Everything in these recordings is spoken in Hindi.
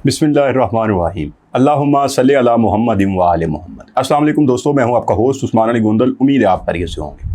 बिस्मिल्लाहिर्रहमानिर्रहीम। अल्लाहुम्मा सल्ली अला मुहम्मदिन व आले मोहम्मद। अस्सलाम वालेकुम दोस्तों, मैं हूं आपका होस्ट उस्मान अली गोंदल। उम्मीद है आप खैरियत से होंगे।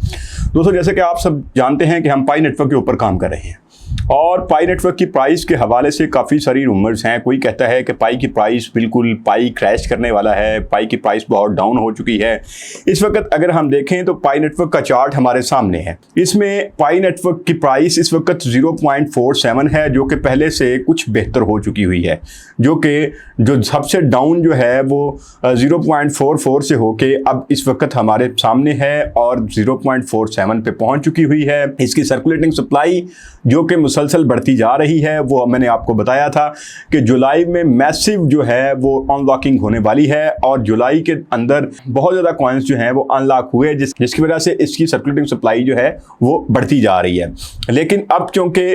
दोस्तों, जैसे कि आप सब जानते हैं कि हम पाई नेटवर्क के ऊपर काम कर रहे हैं और पाई नेटवर्क की प्राइस के हवाले से काफ़ी सारी रूमर्स हैं। कोई कहता है कि पाई की प्राइस बिल्कुल पाई क्रैश करने वाला है, पाई की प्राइस बहुत डाउन हो चुकी है। इस वक्त अगर हम देखें तो पाई नेटवर्क का चार्ट हमारे सामने है। इसमें पाई नेटवर्क की प्राइस इस वक्त 0.47 है, जो कि पहले से कुछ बेहतर हो चुकी हुई है। जो सबसे डाउन जो है वो 0.44 से होके अब इस वक्त हमारे सामने है और 0.47 पे पहुंच चुकी हुई है। इसकी सर्कुलेटिंग सप्लाई जो कि मुसलसल बढ़ती जा रही है, वो मैंने आपको बताया था कि जुलाई में मैसिव जो है वो अनलॉकिंग होने वाली है और जुलाई के अंदर बहुत ज़्यादा कॉइन्स जो हैं वो अनलॉक हुए, जिसकी वजह से इसकी सर्कुलेटिंग सप्लाई जो है वो बढ़ती जा रही है। लेकिन अब चूँकि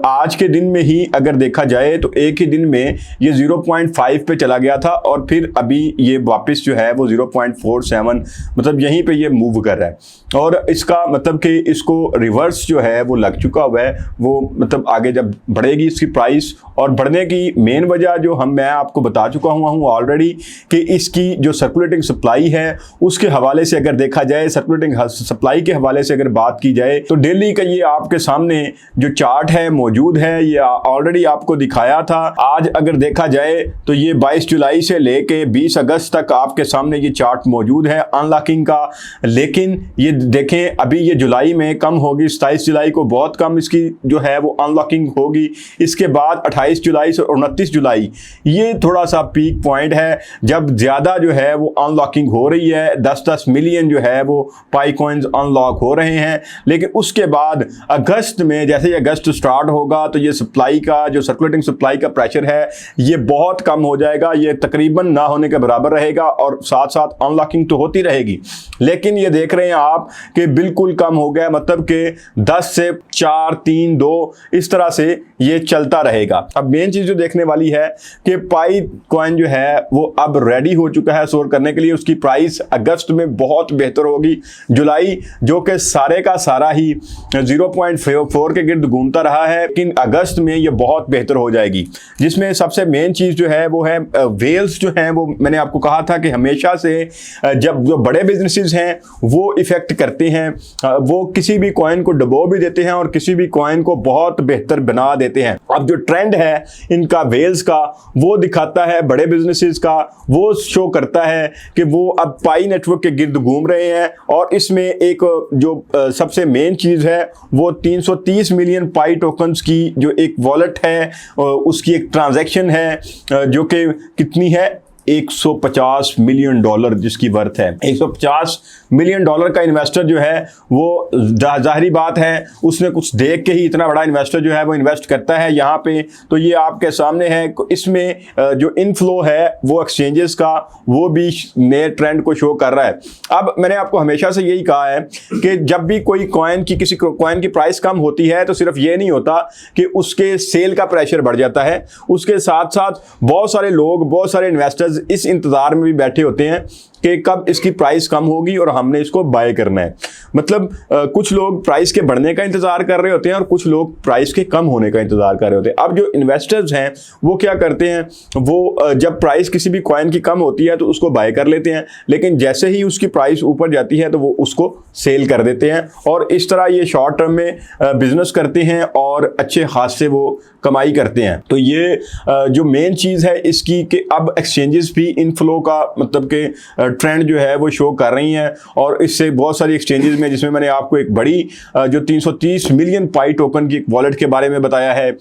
आज के दिन में ही अगर देखा जाए तो एक ही दिन में ये 0.5 पे चला गया था और फिर अभी ये वापस जो है वो 0.47 मतलब यहीं पे ये मूव कर रहा है और इसका मतलब कि इसको रिवर्स जो है वो लग चुका हुआ है। वो मतलब आगे जब बढ़ेगी इसकी प्राइस, और बढ़ने की मेन वजह जो मैं आपको बता चुका हूँ ऑलरेडी कि इसकी जो सर्कुलेटिंग सप्लाई है उसके हवाले से अगर देखा जाए, सर्कुलेटिंग सप्लाई के हवाले से अगर बात की जाए तो डेली का ये आपके सामने जो चार्ट है मौजूद है, ये ऑलरेडी आपको दिखाया था। आज अगर देखा जाए तो ये 22 जुलाई से लेके 20 अगस्त तक आपके सामने ये चार्ट मौजूद है अनलॉकिंग का। लेकिन ये देखें अभी ये जुलाई में कम होगी, 27 जुलाई को बहुत कम इसकी जो है वो अनलॉकिंग होगी। इसके बाद 28 जुलाई से 29 जुलाई ये थोड़ा सा पीक पॉइंट है जब ज़्यादा जो है वो अनलॉकिंग हो रही है। 10-10 मिलियन जो है वो पाई कॉइन्स अनलॉक हो रहे हैं। लेकिन उसके बाद अगस्त में, जैसे ही अगस्त स्टार्ट होगा तो ये सप्लाई का जो सर्कुलेटिंग सप्लाई का प्रेशर है ये बहुत कम हो जाएगा। ये तकरीबन ना होने के बराबर रहेगा और साथ साथ अनलॉकिंग तो होती रहेगी। लेकिन ये देख रहे हैं आप कि बिल्कुल कम हो गया, मतलब कि 10 से 4, 3, 2 इस तरह से ये चलता रहेगा। अब मेन चीज़ जो देखने वाली है कि पाई कॉइन जो है वो अब रेडी हो चुका है स्टोर करने के लिए। उसकी प्राइस अगस्त में बहुत बेहतर होगी। जुलाई जो कि सारे का सारा ही 0.4 के गिर्द घूमता रहा है, लेकिन अगस्त में ये बहुत बेहतर हो जाएगी। जिसमें सबसे मेन चीज़ जो है वो है वेल्स जो हैं, वो मैंने आपको कहा था कि हमेशा से जब जो बड़े बिजनेसेस हैं वो इफ़ेक्ट करते हैं, वो किसी भी कॉइन को डुबो भी देते हैं और किसी भी कॉइन को बहुत बेहतर बना देते हैं। अब जो ट्रेंड है इनका वेल्स का वो दिखाता है, बड़े बिजनेसेस का वो शो करता है कि वो अब पाई नेटवर्क के गिर्द घूम रहे हैं। और इसमें एक जो सबसे मेन चीज़ है वो 330 मिलियन पाई टोकन्स की जो एक वॉलेट है उसकी एक ट्रांजैक्शन है जो कि कितनी है, $150 मिलियन जिसकी वर्थ है। $150 मिलियन का इन्वेस्टर जो है वो जाहिर बात है उसने कुछ देख के ही इतना बड़ा इन्वेस्टर जो है वो इन्वेस्ट करता है यहाँ पे। तो ये आपके सामने है। इसमें जो इनफ्लो है वो एक्सचेंजेस का वो भी नए ट्रेंड को शो कर रहा है। अब मैंने आपको हमेशा से यही कहा है कि जब भी कोई कॉइन की किसी कॉइन की प्राइस कम होती है तो सिर्फ ये नहीं होता कि उसके सेल का प्रेशर बढ़ जाता है, उसके साथ साथ बहुत सारे लोग, बहुत सारे इन्वेस्टर्स इस इंतजार में भी बैठे होते हैं कि कब इसकी प्राइस कम होगी और हमने इसको बाय करना है। मतलब कुछ लोग प्राइस के बढ़ने का इंतजार कर रहे होते हैं और कुछ लोग प्राइस के कम होने का इंतजार कर रहे होते हैं। अब जो इन्वेस्टर्स हैं वो क्या करते हैं, वो जब प्राइस किसी भी कॉइन की कम होती है तो उसको बाय कर लेते हैं, लेकिन जैसे ही उसकी प्राइस ऊपर जाती है तो वो उसको सेल कर देते हैं और इस तरह ये शॉर्ट टर्म में बिजनेस करते हैं और अच्छे खासे वो कमाई करते हैं। तो ये जो मेन चीज़ है इसकी कि अब एक्सचेंजेस भी इनफ्लो का मतलब कि ट्रेंड जो है वो शो कर रही हैं और इससे बहुत सारी एक्सचेंजेस में, जिसमें मैंने आपको एक बड़ी जो 330 मिलियन पाई टोकन की वॉलेट के बारे में बताया है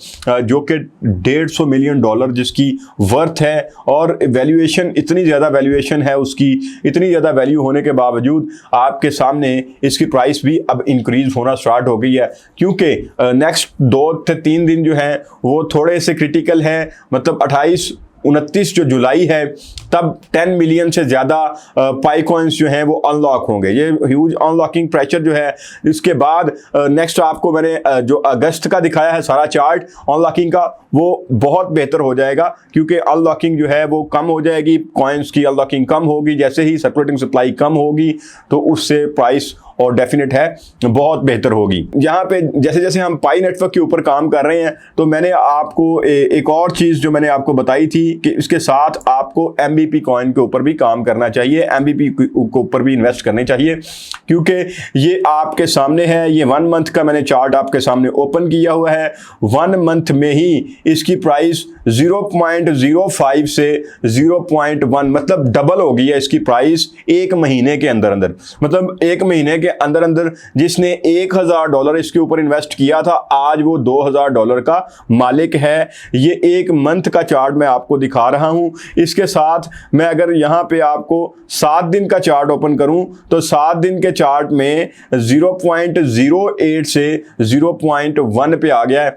जो कि $150 मिलियन जिसकी वर्थ है और वैल्यूएशन, इतनी ज़्यादा वैल्यूएशन है उसकी, इतनी ज़्यादा वैल्यू होने के बावजूद आपके सामने इसकी प्राइस भी अब इंक्रीज होना स्टार्ट हो गई है। क्योंकि नेक्स्ट 2 से 3 दिन जो हैं वो थोड़े से क्रिटिकल हैं। मतलब 28-29 जो जुलाई है तब 10 मिलियन से ज़्यादा पाई कॉइन्स जो हैं वो अनलॉक होंगे। ये ह्यूज अनलॉकिंग प्रेशर जो है। इसके बाद नेक्स्ट आपको मैंने जो अगस्त का दिखाया है सारा चार्ट अनलॉकिंग का, वो बहुत बेहतर हो जाएगा क्योंकि अनलॉकिंग जो है वो कम हो जाएगी, कॉइन्स की अनलॉकिंग कम होगी। जैसे ही सर्कुलेटिंग सप्लाई कम होगी तो उससे प्राइस और डेफिनेट है बहुत बेहतर होगी। यहाँ पे जैसे जैसे हम पाई नेटवर्क के ऊपर काम कर रहे हैं तो मैंने आपको एक और चीज़ जो मैंने आपको बताई थी कि इसके साथ आपको MBP कॉइन के ऊपर भी काम करना चाहिए, MBP के ऊपर भी इन्वेस्ट करने चाहिए, क्योंकि ये आपके सामने है। ये 1 मंथ का मैंने चार्ट आपके सामने ओपन किया हुआ है। 1 मंथ में ही इसकी प्राइस 0.05 से 0.1 मतलब डबल हो गई है इसकी प्राइस एक महीने के अंदर अंदर। मतलब एक महीने के अंदर अंदर जिसने $1000 इसके ऊपर इन्वेस्ट किया था आज वो $2000 का मालिक है। ये एक मंथ का चार्ट मैं आपको दिखा रहा हूं। इसके साथ मैं अगर यहां पे आपको 7 दिन का चार्ट ओपन करूं तो 7 दिन के चार्ट में 0.08 से 0.1 पे आ गया है।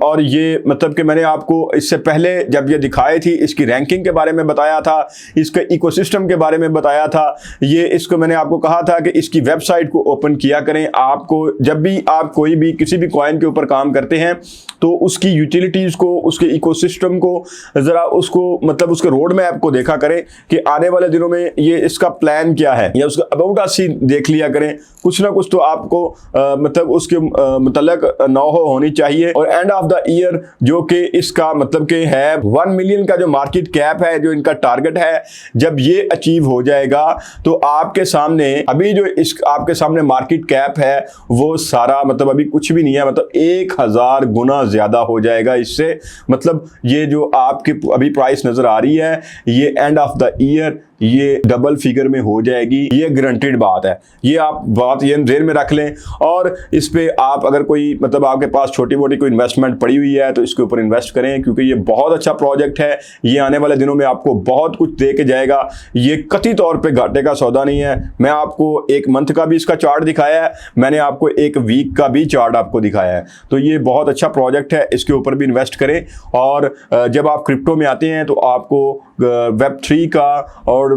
और ये मतलब कि मैंने आपको इससे पहले जब ये दिखाई थी इसकी रैंकिंग के बारे में बताया था, इसके इकोसिस्टम के बारे में बताया था। ये इसको मैंने आपको कहा था कि इसकी वेबसाइट को ओपन किया करें। आपको जब भी आप कोई भी किसी भी कॉइन के ऊपर काम करते हैं तो उसकी यूटिलिटीज़ को, उसके इकोसिस्टम को ज़रा उसको मतलब उसके रोड मैप को देखा करें कि आने वाले दिनों में ये इसका प्लान क्या है, या उसका अबाउट अस देख लिया करें। कुछ ना कुछ तो आपको मतलब उसके मतलब नॉहो होनी चाहिए। और एंड ऑफ द ईयर जो कि इसका मतलब कि है 1 मिलियन का जो मार्केट कैप है, जो इनका टारगेट है, जब ये अचीव हो जाएगा तो आपके सामने अभी जो इस आपके सामने मार्केट कैप है वो सारा मतलब अभी कुछ भी नहीं है, मतलब 1000 गुना ज्यादा हो जाएगा इससे। मतलब ये जो आपकी अभी प्राइस नजर आ रही है ये एंड ऑफ द ईयर ये डबल फिगर में हो जाएगी, ये गारंटीड बात है। ये आप बात ये जेल में रख लें। और इस पे आप अगर कोई मतलब आपके पास छोटी मोटी कोई इन्वेस्टमेंट पड़ी हुई है तो इसके ऊपर इन्वेस्ट करें, क्योंकि ये बहुत अच्छा प्रोजेक्ट है। ये आने वाले दिनों में आपको बहुत कुछ दे के जाएगा। ये कतई तौर पे घाटे का सौदा नहीं है। मैं आपको 1 मंथ का भी इसका चार्ट दिखाया है, मैंने आपको 1 वीक का भी चार्ट आपको दिखाया है। तो ये बहुत अच्छा प्रोजेक्ट है, इसके ऊपर भी इन्वेस्ट करें। और जब आप क्रिप्टो में आते हैं तो आपको Web3 का और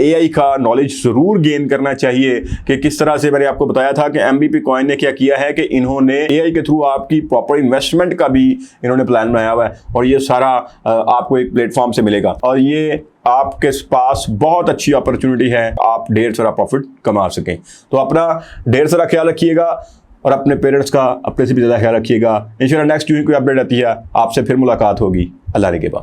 AI का नॉलेज ज़रूर गेन करना चाहिए कि किस तरह से। मैंने आपको बताया था कि MBP कॉइन ने क्या किया है कि इन्होंने AI के थ्रू आपकी प्रॉपर इन्वेस्टमेंट का भी इन्होंने प्लान बनाया हुआ है, और ये सारा आपको एक प्लेटफॉर्म से मिलेगा। और ये आपके पास बहुत अच्छी अपॉर्चुनिटी है, आप ढेर सारा प्रॉफिट कमा सकें। तो अपना ढेर सारा ख्याल रखिएगा और अपने पेरेंट्स का अपने से भी ज़्यादा ख्याल रखिएगा। इंशाल्लाह नेक्स्ट वीक कोई अपडेट आती है आपसे फिर मुलाकात होगी। अल्लाह के बाद।